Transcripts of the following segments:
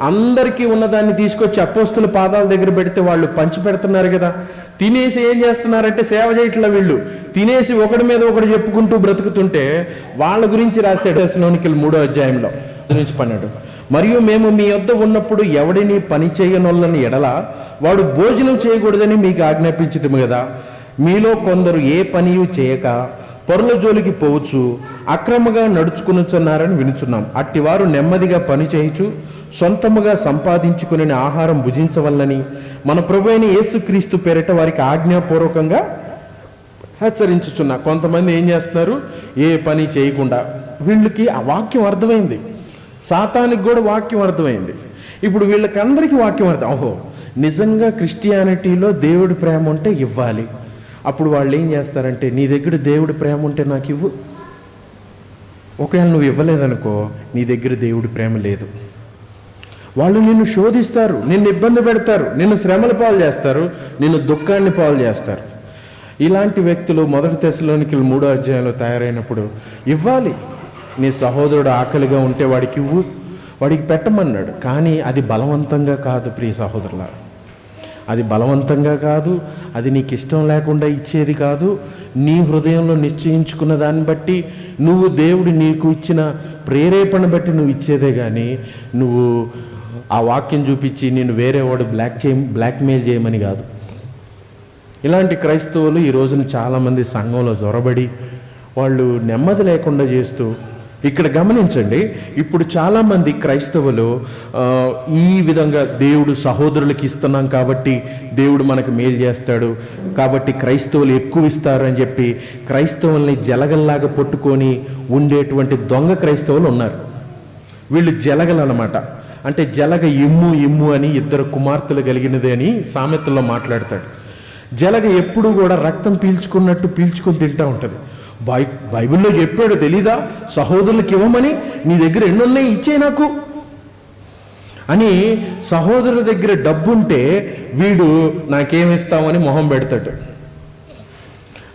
అందరికీ ఉన్నదాన్ని తీసుకొచ్చి అపోస్తుల పాదాల దగ్గర పెడితే వాళ్ళు పంచి పెడుతున్నారు కదా. తినేసి ఏం చేస్తున్నారంటే సేవ చేయట్లా. వీళ్ళు తినేసి ఒకడి మీద ఒకటి చెప్పుకుంటూ బ్రతుకుతుంటే వాళ్ళ గురించి రాశాడు తెస్సలోనికీయులు 3వ అధ్యాయంలో గురించి పన్నాడు. మరియు మేము మీ యొద్ద ఉన్నప్పుడు ఎవడిని పని చేయనొల్లని ఎడల వాడు భోజనం చేయకూడదని మీకు ఆజ్ఞాపించటము కదా. మీలో కొందరు ఏ పనియు చేయక పరుల జోలికి పోవచ్చు అక్రమంగా నడుచుకునుచున్నారని వినుచున్నాం. అట్టివారు నెమ్మదిగా పని చేయుచు సొంతముగా సంపాదించుకునే ఆహారం భుజించవల్లని మన ప్రభువైన యేసుక్రీస్తు పేరిట వారికి ఆజ్ఞాపూర్వకంగా హెచ్చరించుచున్నా. కొంతమంది ఏం చేస్తున్నారు, ఏ పని చేయకుండా. వీళ్ళకి ఆ వాక్యం అర్థమైంది, సాతానికి కూడా వాక్యం అర్థమైంది. ఇప్పుడు వీళ్ళకందరికీ వాక్యం అర్థం. ఓహో, నిజంగా క్రిస్టియానిటీలో దేవుడి ప్రేమ ఉంటే ఇవ్వాలి. అప్పుడు వాళ్ళు ఏం చేస్తారంటే, నీ దగ్గర దేవుడి ప్రేమ ఉంటే నాకు ఇవ్వు. ఒకవేళ నువ్వు ఇవ్వలేదనుకో, నీ దగ్గర దేవుడి ప్రేమ లేదు. వాళ్ళు నిన్ను శోధిస్తారు, నిన్ను ఇబ్బంది పెడతారు, నిన్ను శ్రమల పాలు చేస్తారు, నిన్ను దుఃఖాన్ని పాలు చేస్తారు. ఇలాంటి వ్యక్తులు 1 తెస్సలోనికీయులు 3వ అధ్యాయంలో తయారైనప్పుడు ఇవ్వాలి. నీ సహోదరుడు ఆకలిగా ఉంటే వాడికి ఇవ్వు, వాడికి పెట్టమన్నాడు. కానీ అది బలవంతంగా కాదు ప్రియ సహోదరులారా, అది బలవంతంగా కాదు, అది నీకు ఇష్టం లేకుండా ఇచ్చేది కాదు. నీ హృదయంలో నిశ్చయించుకున్న దాన్ని బట్టి, నువ్వు దేవుడు నీకు ఇచ్చిన ప్రేరేపణ బట్టి నువ్వు ఇచ్చేదే. కానీ నువ్వు ఆ వాక్యం చూపించి నేను వేరే వాడు బ్లాక్మెయిల్ చేయమని కాదు. ఇలాంటి క్రైస్తవులు ఈ రోజున చాలామంది సంఘంలో జొరబడి వాళ్ళు నెమ్మది లేకుండా చేస్తూ, ఇక్కడ గమనించండి, ఇప్పుడు చాలామంది క్రైస్తవులు ఈ విధంగా దేవుడు సహోదరులకి ఇస్తున్నాం కాబట్టి దేవుడు మనకు మేలు చేస్తాడు కాబట్టి క్రైస్తవులు ఎక్కువ ఇస్తారు అని చెప్పి క్రైస్తవుల్ని జలగల్లాగా పట్టుకొని ఉండేటువంటి దొంగ క్రైస్తవులు ఉన్నారు. వీళ్ళు జలగలు అన్నమాట. అంటే జలగ ఇమ్ము అని 2 కుమార్తెలు కలిగినది అని సామెతల్లో మాట్లాడతాడు. జలగ ఎప్పుడు కూడా రక్తం పీల్చుకున్నట్టు పీల్చుకొని తింటూ ఉంటుంది. బైబిల్లో చెప్పాడు తెలీదా, సహోదరులకు ఇవ్వమని, నీ దగ్గర ఎన్నున్నాయి ఇచ్చే నాకు అని. సహోదరుల దగ్గర డబ్బుంటే వీడు నాకేమిస్తామని మొహం పెడతాడు.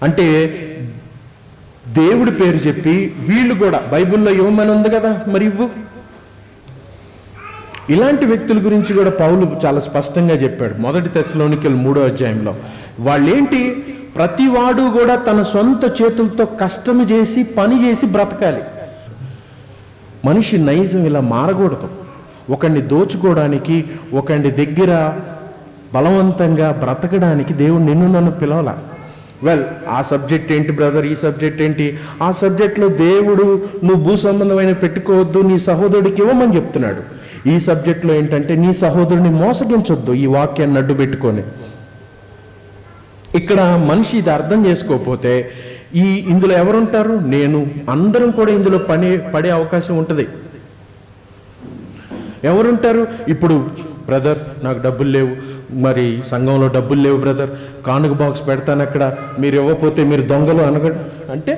అంటే దేవుడి పేరు చెప్పి వీళ్ళు కూడా బైబిల్లో ఇవ్వమని ఉంది కదా, మరి ఇవ్వు. ఇలాంటి వ్యక్తుల గురించి కూడా పౌలు చాలా స్పష్టంగా చెప్పాడు 1 తెస్సలోనికీయులు 3వ అధ్యాయంలో. వాళ్ళేంటి, ప్రతివాడు కూడా తన సొంత చేతులతో కష్టం చేసి పని చేసి బ్రతకాలి. మనిషి నైజం ఇలా మారకూడదు. ఒకడిని దోచుకోవడానికి, ఒకడి దగ్గర బలవంతంగా బ్రతకడానికి దేవుడు నిన్ను నన్ను పిలవాల. ఆ సబ్జెక్ట్ ఏంటి బ్రదర్, ఈ సబ్జెక్ట్ ఏంటి, ఆ సబ్జెక్ట్లో దేవుడు నువ్వు భూ సంబంధమైన పెట్టుకోవద్దు, నీ సహోదరుడికి ఇవ్వమని చెప్తున్నాడు. ఈ సబ్జెక్ట్లో ఏంటంటే నీ సహోదరుని మోసగించొద్దు, ఈ వాక్యాన్ని అడ్డు పెట్టుకొని. ఇక్కడ మనిషి ఇది అర్థం చేసుకోకపోతే ఇందులో ఎవరుంటారు, నేను, అందరం కూడా ఇందులో పడే అవకాశం ఉంటుంది. ఎవరుంటారు, ఇప్పుడు బ్రదర్ నాకు డబ్బులు లేవు, మరి సంఘంలో డబ్బులు లేవు బ్రదర్, కానుక బాక్స్ పెడతాను అక్కడ, మీరు ఇవ్వకపోతే మీరు దొంగలు అంటే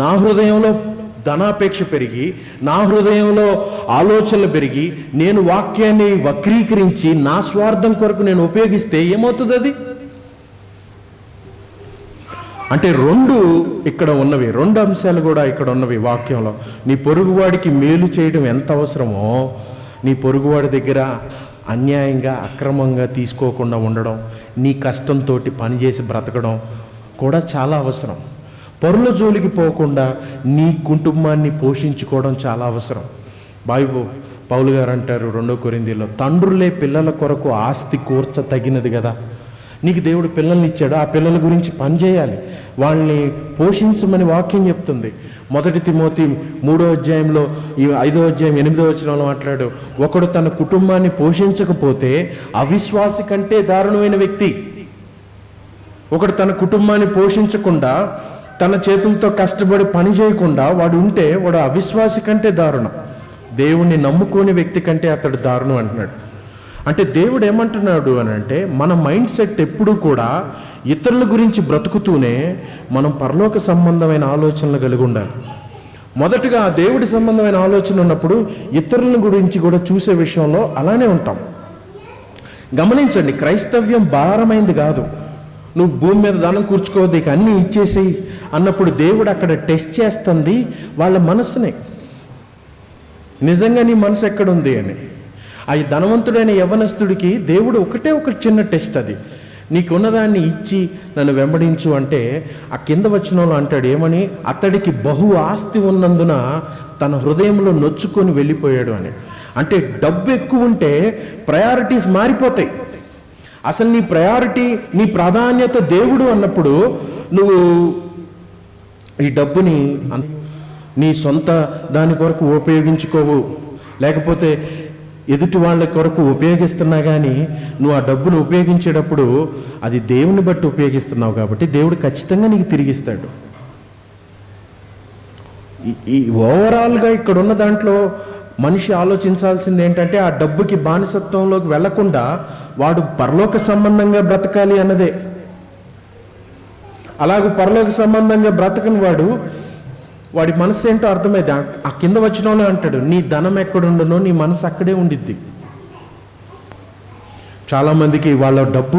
నా హృదయంలో ధనాపేక్ష పెరిగి, నా హృదయంలో ఆలోచనలు పెరిగి, నేను వాక్యాన్ని వక్రీకరించి నా స్వార్థం కొరకు నేను ఉపయోగిస్తే ఏమవుతుంది అది? అంటే 2 ఇక్కడ ఉన్నవి, 2 అంశాలు కూడా ఇక్కడ ఉన్నవి వాక్యంలో. నీ పొరుగువాడికి మేలు చేయడం ఎంత అవసరమో, నీ పొరుగువాడి దగ్గర అన్యాయంగా అక్రమంగా తీసుకోకుండా ఉండడం, నీ కష్టంతో పనిచేసి బ్రతకడం కూడా చాలా అవసరం. పరుల జోలికి పోకుండా నీ కుటుంబాన్ని పోషించుకోవడం చాలా అవసరం. పౌలు గారు అంటారు 2 కొరింథీయుల్లో, తండ్రులే పిల్లల కొరకు ఆస్తి కూర్చ తగినది కదా. నీకు దేవుడు పిల్లల్ని ఇచ్చాడు, ఆ పిల్లల గురించి పనిచేయాలి, వాళ్ళని పోషించమని వాక్యం చెప్తుంది. 1 తిమోతి 3వ అధ్యాయంలో 5వ అధ్యాయం 8వ వచనంలో మాట్లాడు, ఒకడు తన కుటుంబాన్ని పోషించకపోతే అవిశ్వాసి కంటే దారుణమైన వ్యక్తి. ఒకడు తన కుటుంబాన్ని పోషించకుండా, తన చేతులతో కష్టపడి పని చేయకుండా వాడు ఉంటే వాడు అవిశ్వాసి కంటే దారుణం. దేవుణ్ణి నమ్ముకోని వ్యక్తి కంటే అతడు దారుణం అంటున్నాడు. అంటే దేవుడు ఏమంటున్నాడు అని అంటే, మన మైండ్ సెట్ ఎప్పుడూ కూడా ఇతరుల గురించి బ్రతుకుతూనే మనం పరలోక సంబంధమైన ఆలోచనలు కలిగి ఉండాలి. మొదటగా దేవుడి సంబంధమైన ఆలోచన ఉన్నప్పుడు ఇతరుల గురించి కూడా చూసే విషయంలో అలానే ఉంటాం. గమనించండి, క్రైస్తవ్యం భారమైంది కాదు. నువ్వు భూమి మీద దానం కూర్చుకోవద్దు, ఇక అన్నీ ఇచ్చేసేయి అన్నప్పుడు దేవుడు అక్కడ టెస్ట్ చేస్తుంది వాళ్ళ మనస్సునే. నిజంగా నీ మనసు ఎక్కడుంది అని. ఆ ధనవంతుడైన యవ్వనస్తుడికి దేవుడు ఒకటే ఒక చిన్న టెస్ట్, అది నీకున్నదాన్ని ఇచ్చి నన్ను వెంబడించు అంటే, ఆ కింద వచనంలో అంటాడు ఏమని, అతడికి బహు ఆస్తి ఉన్నందున తన హృదయంలో నొచ్చుకొని వెళ్ళిపోయాడు అని. అంటే డబ్బు ఎక్కువ ఉంటే ప్రయారిటీస్ మారిపోతాయి. అసలు నీ ప్రయారిటీ, నీ ప్రాధాన్యత దేవుడు అన్నప్పుడు నువ్వు ఈ డబ్బుని నీ సొంత దాని కొరకు ఉపయోగించుకోవు, లేకపోతే ఎదుటి వాళ్ళ కొరకు ఉపయోగిస్తున్నా కానీ నువ్వు ఆ డబ్బును ఉపయోగించేటప్పుడు అది దేవుని బట్టి ఉపయోగిస్తున్నావు కాబట్టి దేవుడు ఖచ్చితంగా నీకు తిరిగిస్తాడు. ఈ ఓవరాల్గా ఇక్కడ ఉన్న దాంట్లో మనిషి ఆలోచించాల్సింది ఏంటంటే, ఆ డబ్బుకి బానిసత్వంలోకి వెళ్లకుండా వాడు పరలోక సంబంధంగా బ్రతకాలి అన్నదే. అలాగే పరలోక సంబంధంగా బ్రతకని వాడి మనసు ఏంటో అర్థమైంది. ఆ కింద వచనంలో అంటాడు, నీ ధనం ఎక్కడుండునో నీ మనసు అక్కడే ఉండిద్ది. చాలామందికి వాళ్ళ డబ్బు